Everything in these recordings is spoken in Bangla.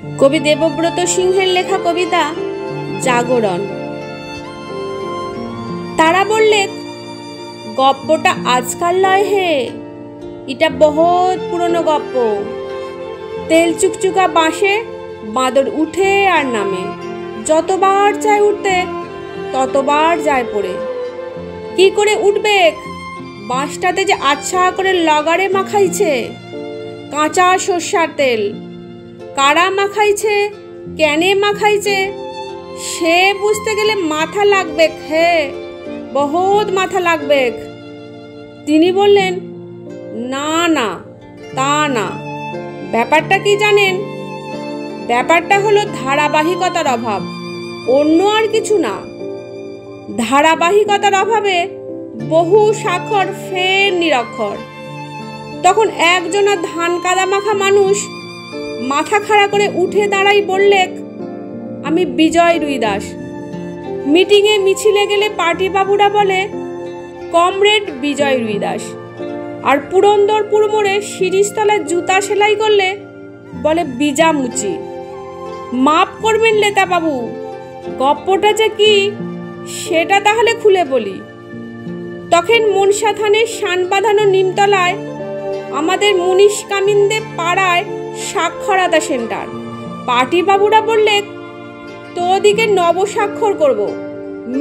কবি দেবব্রত সিংহের লেখা কবিতা জাগরণ। তারা বললে গপ্পটা আজকাল লয় হে, এটা বহুত পুরনো গপ্প। তেল চুকচুকা বাঁশে বাঁদর উঠে আর নামে, যতবার চায় উঠতে ততবার যায় পড়ে। কি করে উঠবে? বাঁশটাতে যে আচ্ছা করে লগারে মাখাইছে কাঁচা সর্ষার তেল। কারা মাখাইছে, কেনে মাখাইছে, সে বুঝতে গেলে মাথা লাগবে, হে বহুত মাথা লাগবে। তিনি বললেন, না না, তা না। ব্যাপারটা কি জানেন? ব্যাপারটা হলো ধারাবাহিকতার অভাব, অন্য আর কিছু না। ধারাবাহিকতার অভাবে বহু স্বাক্ষর ফের নিরক্ষর। তখন একজনা ধান কাদা মাখা মানুষ মাথা খাড়া করে উঠে দাঁড়াই বললে, আমি বিজয় রুইদাস। মিটিংয়ে মিছিলে গেলে পার্টি বাবুরা বলে কমরেড বিজয় রুইদাস, আর পুরন্দরপুর মোড়ে শিরিষতলায় জুতা সেলাই করলে বলে বিজা মুচি। মাপ করবেন লেতা বাবু, গপ্পটা যে কি সেটা তাহলে খুলে বলি। তখন মনসা থানের শান বাঁধানো নিমতলায় আমাদের মুনিশ কামিনদের পাড়ায় সাক্ষরতা সেন্টার। পার্টি বাবুরা বললে তোদিকে নবস্বাক্ষর করব,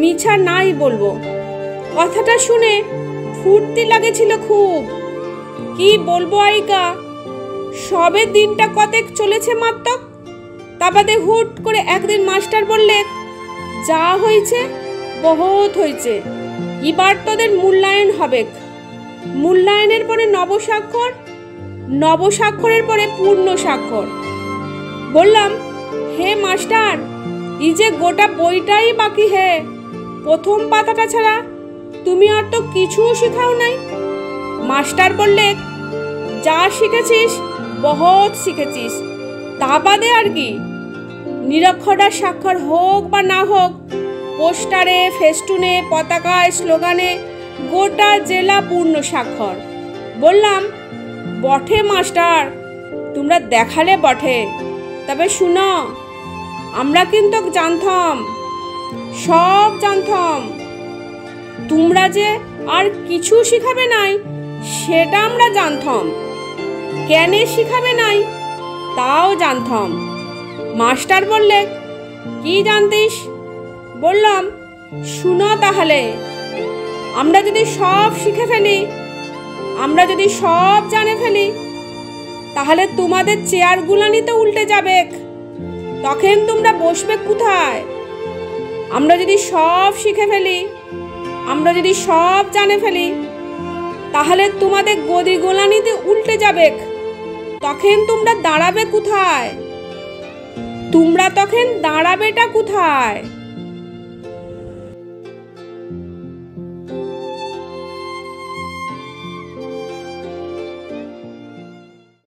মিছা নাই বলবো। কথাটা শুনে ফুর্তি লাগেছিল খুব। কি বলবো আইকা, সবে দিনটা কতেক চলেছে মাত্র, তা বাদে হুট করে একদিন মাস্টার বললে, যা হয়েছে বহুত হয়েছে, এবার তোদের মূল্যায়ন হবে। মূল্যায়নের পরে নবস্বাক্ষর, নবস্বাক্ষরের পরে পূর্ণ স্বাক্ষর। বললাম, হে মাস্টার, এই যে গোটা বইটাই বাকি হে, প্রথম পাতাটা ছাড়া তুমি আর তো কিছু শেখাও নাই। মাস্টার বললে, যা শিখেছিস বহুত শিখেছিস, তা বাদে আর কি। নিরক্ষরটার স্বাক্ষর হোক বা না হোক, পোস্টারে, ফেস্টুনে, পতাকায়, স্লোগানে গোটা জেলা পূর্ণ স্বাক্ষর। বললাম, বটে মাস্টার, তোমরা দেখালে বটে, তবে শুনো, আমরা কিন্তু জানতাম, সব জানতাম। তোমরা যে আর কিছু শিখাবে নাই সেটা আমরা জানতাম, কেন শিখাবে নাই তাও জানতাম। মাস্টার বললে, কি জানতিস? বললাম, শুনো তাহলে, আমরা যদি সব শিখে ফেলি, আমরা যদি সব জানে ফেলি, তাহলে তোমাদের চেয়ারগুলানি তো উল্টে যাবে, তখন তোমরা বসবে কোথায়? আমরা যদি সব শিখে ফেলি, আমরা যদি সব জানে ফেলি, তাহলে তোমাদের গদি গোলানিতে উল্টে যাবে, তখন তোমরা দাঁড়াবে কোথায়? তোমরা তখন দাঁড়াবেটা কোথায়?